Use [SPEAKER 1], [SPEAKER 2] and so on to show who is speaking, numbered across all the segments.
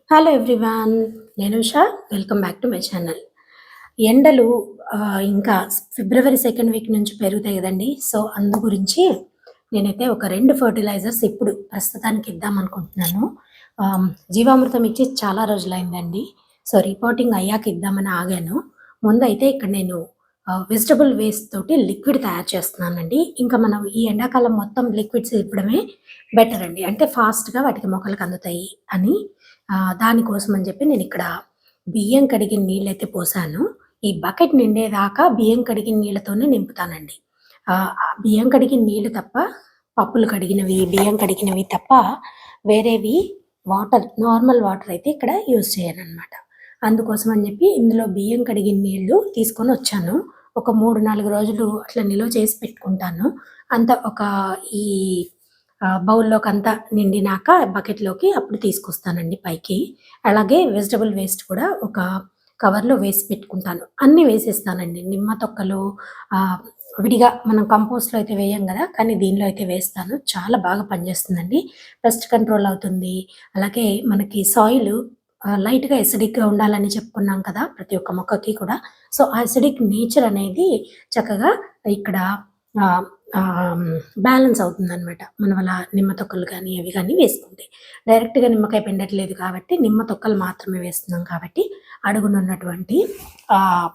[SPEAKER 1] Hello everyone. నేను Usha. Welcome back to my channel. ఎండలు ఇంకా ఫిబ్రవరి సెకండ్ వీక్ నుంచి పెరుగుతాయి కదండీ. సో, అందు గురించి నేనైతే ఒక 2 ఫర్టిలైజర్స్ ఇప్పుడు ప్రస్తుతానికి ఇద్దామనుకుంటున్నాను. జీవామృతం ఇచ్చి చాలా రోజులైందండి. సో, రిపోర్టింగ్ అయ్యాక ఇద్దామని ఆగాను. ముందైతే ఇక్కడ నేను వెజిటబుల్ వేస్ట్ తోటి లిక్విడ్ తయారు చేస్తున్నానండి. ఇంకా మనం ఈ ఎండాకాలం మొత్తం లిక్విడ్స్ ఇవ్వడమే బెటర్ అండి. అంటే ఫాస్ట్‌గా వాటికి మొక్కలకు అందుతాయి అని. దానికోసం అని చెప్పి నేనిక్కడ బియ్యం కడిగిన నీళ్ళైతే పోసాను. ఈ బకెట్ నిండేదాకా బియ్యం కడిగిన నీళ్ళతోనే నింపుతానండి. ఆ బియ్యం కడిగిన నీళ్ళు తప్ప, పప్పులు కడిగినవి, బియ్యం కడిగినవి తప్ప వేరేవి నార్మల్ వాటర్ అయితే ఇక్కడ యూజ్ చేయననమాట. అందుకోసం అని చెప్పి ఇందులో బియ్యం కడిగిన నీళ్ళు తీసుకొనొచ్చాను. ఒక 3, 4 రోజులు అట్లా నిలువ చేసి పెట్టుకుంటాను. అంతా ఒక ఈ బౌల్‌లోకంతా నిండినాక బకెట్‌లోకి అప్పుడు తీసుకొస్తానండి పైకి. అలాగే వెజిటబుల్ వేస్ట్ కూడా ఒక కవర్‌లో వేసి పెట్టుకుంటాను. అన్నీ వేసేస్తానండి. నిమ్మ తొక్కలు విడిగా మనం కంపోస్ట్‌లో అయితే వేయం గదా! కానీ దీనిలో అయితే వేస్తాను. చాలా బాగా పనిచేస్తుందండి. పెస్ట్ కంట్రోల్ అవుతుంది. అలాగే మనకి సాయిలు లైట్‌గా ఎసిడిక్‌గా ఉండాలని చెప్పుకున్నాం కదా! ప్రతి ఒక్క మొక్కకి కూడా. సో, ఆ ఎసిడిక్ నేచర్ అనేది చక్కగా ఇక్కడ ఆహ్, ఆహ్, బ్యాలెన్స్ అవుతుందనమాట. మనం అలా నిమ్మ తొక్కలు గానీ, అవి గానీ వేసుకుంటే. డైరెక్ట్‌గా నిమ్మకాయ పిండట్లేదు కాబట్టి, నిమ్మ తొక్కలు మాత్రమే వేస్తున్నాం కాబట్టి, అడుగునున్నటువంటి ఆహ్,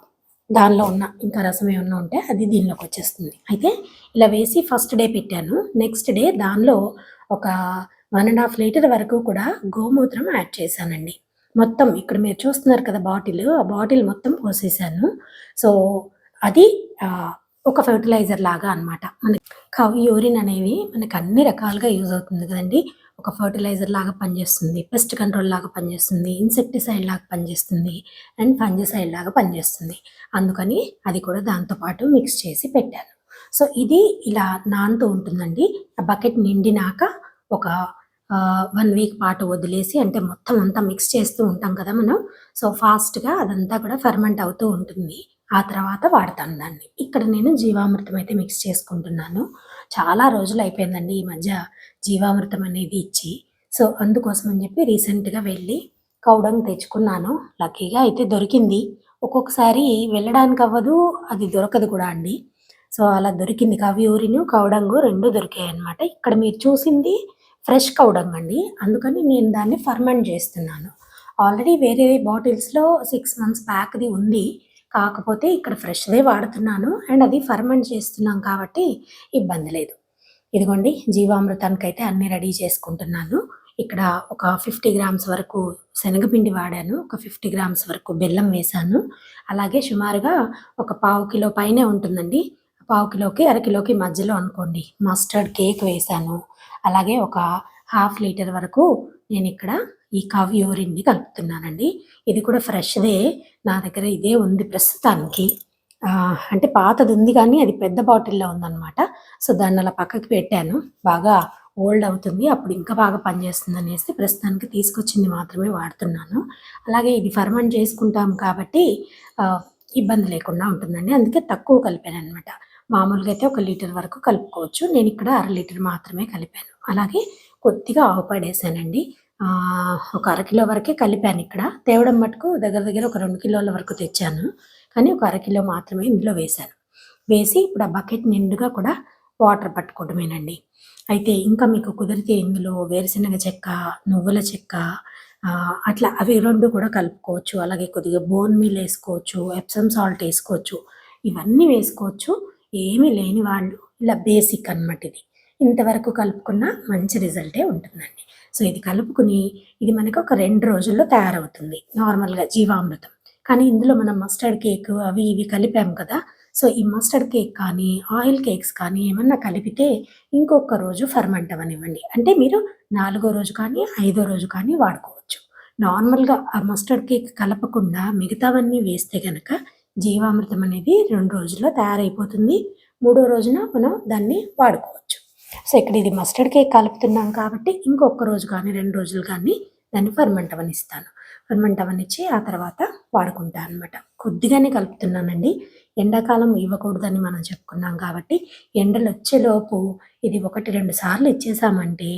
[SPEAKER 1] దానిలో ఉన్న ఇంకా రసం ఏమన్నా ఉంటే అది దీనిలోకొచ్చేస్తుంది. అయితే ఇలా వేసి ఫస్ట్ డే పెట్టాను. నెక్స్ట్ డే దానిలో ఒక 1 ½ లీటర్ వరకు కూడా గోమూత్రం యాడ్ చేశానండి. మొత్తం ఇక్కడ మీరు చూస్తున్నారు కదా బాటిలు, ఆ బాటిల్ మొత్తం పోసేసాను. సో, అది ఆహ్, ఒక ఫెర్టిలైజర్ లాగా అనమాట. మనకి కౌ యూరిన్ అనేవి మనకు అన్ని రకాలుగా యూజ్ అవుతుంది కదండీ. ఒక ఫెర్టిలైజర్ లాగా పనిచేస్తుంది. పెస్ట్ కంట్రోల్ లాగా పనిచేస్తుంది. ఇన్సెక్టిసైడ్ లాగా పనిచేస్తుంది. అండ్ ఫంగిసైడ్ లాగా పనిచేస్తుంది. అందుకని అది కూడా దాంతో పాటు మిక్స్ చేసి పెట్టాను. సో, ఇది ఇలా నానుతూ ఉంటుందండి. ఆ బకెట్ నిండినాక ఒక 1 వీక్ పాటు వదిలేసి అంటే మొత్తం అంతా మిక్స్ చేస్తూ ఉంటాం కదా మనం. సో, ఫాస్ట్‌గా అదంతా కూడా ఫెర్మెంట్ అవుతూ ఉంటుంది. ఆ తర్వాత వాడతాను దాన్ని. ఇక్కడ నేను జీవామృతం అయితే మిక్స్ చేసుకుంటున్నాను. చాలా రోజులయిపోయిందండి ఈ మధ్య జీవామృతం అనేది ఇచ్చి. సో, అందుకోసం అని చెప్పి రీసెంట్‌గా వెళ్ళి కౌడంగ్ తెచ్చుకున్నాను. లక్కీగా అయితే దొరికింది. ఒక్కొక్కసారి వెళ్ళడానికవ్వదు, అది దొరకదు కూడా అండి. సో, అలా దొరికింది. యూరిను, కౌడంగు 2 దొరికాయనమాట. ఇక్కడ మీరు చూసింది ఫ్రెష్ కౌడంగ్ అండి. అందుకని నేను దాన్ని ఫర్మెంట్ జేస్తున్నాను. ఆల్రెడీ వేరే బాటిల్స్‌లో 6 మంత్స్ బ్యాక్‌ది ఉంది. కాకపోతే ఇక్కడ ఫ్రెష్‌దే వాడుతున్నాను. అండ్ అది ఫర్మెంట్ చేస్తున్నాం కాబట్టి ఇబ్బంది లేదు. ఇదిగోండి జీవామృతానికైతే అన్నీ రెడీ చేసుకుంటున్నాను. ఇక్కడ ఒక 50 గ్రామ్స్ వరకు శనగపిండి వాడాను. ఒక 50 గ్రామ్స్ వరకు బెల్లం వేశాను. అలాగే సుమారుగా ఒక పావు కిలో పైనే ఉంటుందండి. పావు కిలోకి, అర కిలోకి మధ్యలో అనుకోండి. మస్టర్డ్ కేక్ వేశాను. అలాగే ఒక హాఫ్ లీటర్ వరకు నేనిక్కడ ఈ యూరిన్‌ని కలుపుతున్నానండి. ఇది కూడా ఫ్రెష్‌దే. నా దగ్గర ఇదే ఉంది ప్రస్తుతానికి. అంటే పాతదుంది గానీ అది పెద్ద బాటిల్‌లో ఉందనమాట. సో, దాన్నలా పక్కకి పెట్టాను. బాగా ఓల్డ్ అవుతుంది. అప్పుడు ఇంకా బాగా పనిచేస్తుందనేసి ప్రస్తుతానికి తీసుకొచ్చింది మాత్రమే వాడుతున్నాను. అలాగే ఇది ఫర్మెంట్ చేసుకుంటాం కాబట్టి ఆహ్, ఇబ్బంది లేకుండా ఉంటుందండి. అందుకే తక్కువ కలిపాననమాట. మామూలుగా అయితే ఒక లీటర్ వరకు కలుపుకోవచ్చు. నేనిక్కడ అర లీటర్ మాత్రమే కలిపాను. అలాగే కొద్దిగా ఆవు పేడేశానండి. ఒక అర కిలో వరకే కలిపానిక్కడ. తేవడం మటుకు దగ్గర దగ్గర ఒక 2 కిలోల వరకు తెచ్చాను. కానీ ఒక అర కిలో మాత్రమే ఇందులో వేశాను. వేసి ఇప్పుడు ఆ బకెట్ నిండుగా కూడా వాటర్ పట్టుకోవడమేనండి. అయితే ఇంకా మీకు కుదిరితే ఇందులో వేరుశనగ చెక్క, నువ్వుల చెక్క అట్లా అవి 2 కూడా కలుపుకోవచ్చు. అలాగే కొద్దిగా బోన్ మీల్ ఏసుకోవచ్చు, ఎప్సమ్ సాల్ట్ ఏసుకోవచ్చు. ఇవన్నీ వేసుకోవచ్చు. ఏమీ లేని వాళ్ళు ఇలా బేసిక్ అనమాట ఇది. ఇంతవరకు కలుపుకున్న మంచి రిజల్టే ఉంటుందండి. సో, ఇది కలుపుకొని ఇది మనకు ఒక 2 రోజుల్లో తయారవుతుంది నార్మల్‌గా జీవామృతం. కానీ ఇందులో మనం మస్టర్డ్ కేక్ అవి ఇవి కలిపాం కదా! సో, ఈ మస్టర్డ్ కేక్ కానీ, ఆయిల్ కేక్స్ కానీ ఏమన్నా కలిపితే ఇంకొక రోజు ఫర్మెంట్ అవ్వనివ్వండి. అంటే మీరు నాలుగో రోజు కానీ, ఐదో రోజు కానీ వాడుకోవచ్చు. నార్మల్‌గా ఆ మస్టర్డ్ కేక్ కలపకుండా మిగతావన్నీ వేస్తే గనక జీవామృతం అనేది 2 రోజుల్లో తయారైపోతుంది. మూడో రోజున మనం దాన్ని వాడుకోవచ్చు. సో, ఇక్కడ ఇది మస్టర్డ్ కేక్ కలుపుతున్నాం కాబట్టి ఇంకొక రోజు కానీ, 2 రోజులు కానీ దాన్ని ఫర్మెంట్ అవ్వనిస్తాను. ఫర్మెంట్ అవ్వనిచ్చి ఆ తర్వాత వాడుకుంటా అనమాట. కొద్దిగానే కలుపుతున్నానండి. ఎండాకాలం ఇవ్వకూడదని మనం చెప్పుకున్నాం కాబట్టి ఎండలొచ్చేలోపు ఇది 1, 2 సార్లు ఇచ్చేసామంటే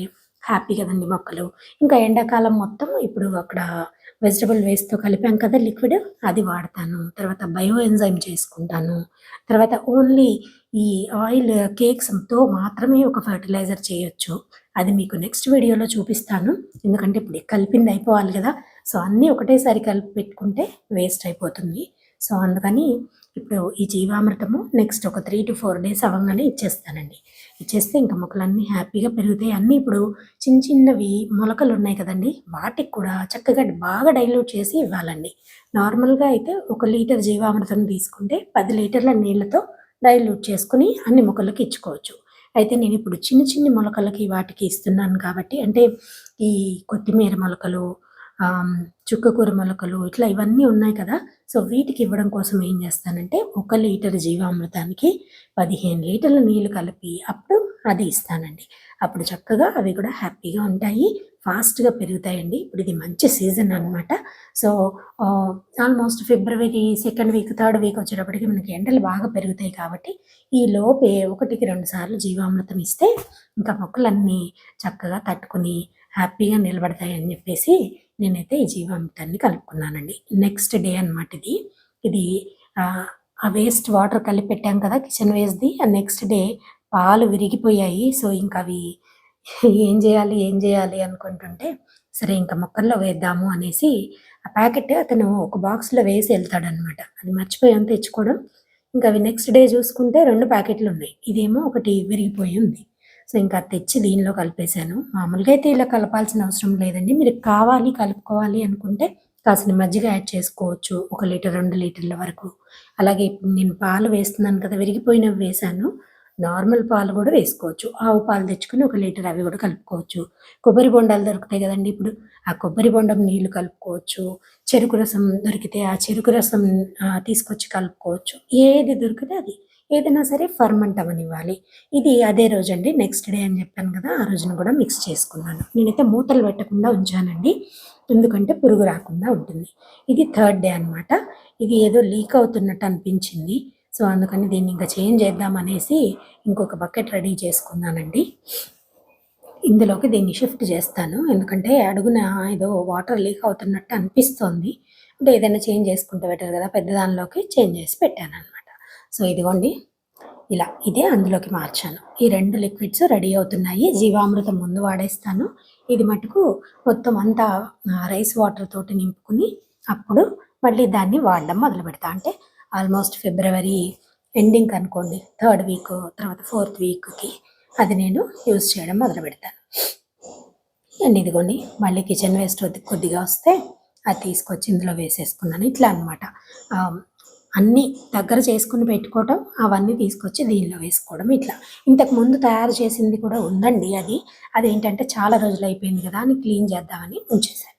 [SPEAKER 1] హ్యాపీ కదండి మొక్కలు. ఇంకా ఎండాకాలం మొత్తం ఇప్పుడు అక్కడ వెజిటబుల్ వేస్ట్‌తో కలిపాం కదా లిక్విడ్, అది వాడతాను. తర్వాత బయో ఎంజైమ్ చేసుకుంటాను. తర్వాత ఓన్లీ ఈ ఆయిల్ కేక్స్‌తో మాత్రమే ఒక ఫెర్టిలైజర్ చేయొచ్చు. అది మీకు నెక్స్ట్ వీడియోలో చూపిస్తాను. ఎందుకంటే ఇప్పుడు కలిపింది అయిపోవాలి కదా! సో, అన్నీ ఒకటేసారి కలిపి పెట్టుకుంటే వేస్ట్ అయిపోతుంది. సో, అందుకని ఇప్పుడు ఈ జీవామృతము నెక్స్ట్ ఒక 3-4 డేస్ అవ్వంగానే ఇచ్చేస్తానండి. ఇచ్చేస్తే ఇంకా మొక్కలన్నీ హ్యాపీగా పెరుగుతాయి. అన్నీ ఇప్పుడు చిన్న చిన్నవి మొలకలున్నాయి కదండీ! వాటికి కూడా చక్కగా బాగా డైల్యూట్ చేసి ఇవ్వాలండి. నార్మల్‌గా అయితే 1 లీటర్ జీవామృతం తీసుకుంటే 10 లీటర్ల నీళ్ళతో డైల్యూట్ చేసుకొని అన్ని మొక్కలకి ఇచ్చుకోవచ్చు. అయితే నేనిప్పుడు చిన్న చిన్ని మొలకలకి వాటికి ఇస్తున్నాను కాబట్టి అంటే ఈ కొత్తిమీర మొలకలు, చుక్కకూర మొలకలు ఇట్లా ఇవన్నీ ఉన్నాయి కదా! సో, వీటికి ఇవ్వడం కోసం ఏం చేస్తానంటే 1 లీటర్ జీవామృతానికి 15 లీటర్ల నీళ్లు కలిపి అప్పుడు అది ఇస్తానండి. అప్పుడు చక్కగా అవి కూడా హ్యాపీగా ఉంటాయి. ఫాస్ట్‌గా పెరుగుతాయండి. ఇప్పుడు ఇది మంచి సీజన్ అనమాట. So, almost February second week, third week వచ్చేటప్పటికి మనకి ఎండలు బాగా పెరుగుతాయి కాబట్టి ఈ లోపే 1కి 2 సార్లు జీవామృతం ఇస్తే ఇంకా మొక్కలన్నీ చక్కగా తట్టుకొని హ్యాపీగా నిలబడతాయని చెప్పేసి నేనైతే ఈ జీవామృతాన్ని కలుపుకున్నానండి. నెక్స్ట్ డే అనమాట ఇది. ఇది ఆ వేస్ట్ వాటర్ కలిపి పెట్టాం కదా కిచెన్ వేస్ట్‌ది. ఆ నెక్స్ట్ డే పాలు విరిగిపోయాయి. సో, ఇంకా అవి ఏం చేయాలి, ఏం చేయాలి అనుకుంటుంటే సరే ఇంకా మొక్కల్లో వేద్దాము అనేసి ఆ ప్యాకెట్ అతను ఒక బాక్స్‌లో వేసి ఎళ్తాడనమాట. అది మర్చిపోయాం తెచ్చుకోవడం. ఇంకా అవి నెక్స్ట్ డే చూసుకుంటే 2 ప్యాకెట్లున్నాయి. ఇదేమో ఒకటి విరిగిపోయి ఉంది. సో, ఇంకా అది తెచ్చి దీనిలో కలిపేశాను. మామూలుగా అయితే ఇలా కలపాల్సిన అవసరం లేదండి. మీరు కావాలి కలుపుకోవాలి అనుకుంటే కాసిన మజ్జిగ యాడ్ చేసుకోవచ్చు. 1 లీటర్, 2 లీటర్ల వరకు. అలాగే ఇప్పుడు నేను పాలు వేస్తున్నాను కదా! విరిగిపోయినవి వేశాను. నార్మల్ పాలు కూడా వేసుకోవచ్చు. ఆవు పాలు తెచ్చుకొని 1 లీటర్ అవి కూడా కలుపుకోవచ్చు. కొబ్బరి బొండాలు దొరుకుతాయి కదండీ ఇప్పుడు. ఆ కొబ్బరి బొండం నీళ్లు కలుపుకోవచ్చు. చెరుకు రసం దొరికితే ఆ చెరుకు రసం తీసుకొచ్చి కలుపుకోవచ్చు. ఏది దొరికితే అది. ఏదైనా సరే ఫర్మెంట్ అవ్వనివ్వాలి. ఇది అదే రోజండి. నెక్స్ట్ డే అని చెప్పాను కదా! ఆ రోజున కూడా మిక్స్ చేసుకున్నాను. నేనైతే మూతలు పెట్టకుండా ఉంచానండి. ఎందుకంటే పురుగు రాకుండా ఉంటుంది. ఇది థర్డ్ డే అనమాట. ఇది ఏదో లీక్ అవుతున్నట్టు అనిపించింది. సో, అందుకని దీన్ని ఇంకా చేంజ్ చేద్దామనేసి ఇంకొక బకెట్ రెడీ చేసుకున్నానండి. ఇందులోకి దీన్ని షిఫ్ట్ చేస్తాను. ఎందుకంటే అడుగున ఏదో వాటర్ లీక్ అవుతున్నట్టు అనిపిస్తోంది. అంటే ఏదైనా చేంజ్ చేసుకుంటే బెటర్ కదా! పెద్ద దానిలోకి చేంజ్ చేసి పెట్టాననమాట. సో, ఇదిగోండి ఇలా ఇదే అందులోకి మార్చాను. ఈ 2 లిక్విడ్స్ రెడీ అవుతున్నాయి. జీవామృతం ముందు వాడేస్తాను. ఇది మటుకు మొత్తం అంతా రైస్ వాటర్ తోటి నింపుకొని అప్పుడు మళ్ళీ దాన్ని వాడడం మొదలుపెడతా. అంటే ఆల్మోస్ట్ ఫిబ్రవరి ఎండింగ్ అనుకోండి. థర్డ్ వీక్ తర్వాత ఫోర్త్ వీక్‌కి అది నేను యూజ్ చేయడం మొదలుపెడతాను. అండ్ ఇదిగోండి మళ్ళీ కిచెన్ వేస్ట్ కొద్దిగా వస్తే అది తీసుకొచ్చి ఇందులో వేసేసుకున్నాను. ఇట్లా అనమాట. అన్నీ దగ్గర చేసుకొని పెట్టుకోవటం, అవన్నీ తీసుకొచ్చి దీనిలో వేసుకోవడం ఇట్లా. ఇంతకుముందు తయారు చేసింది కూడా ఉందండి అది. అదేంటంటే చాలా రోజులైపోయింది కదా అని క్లీన్ చేద్దామని ఉంచేశాను.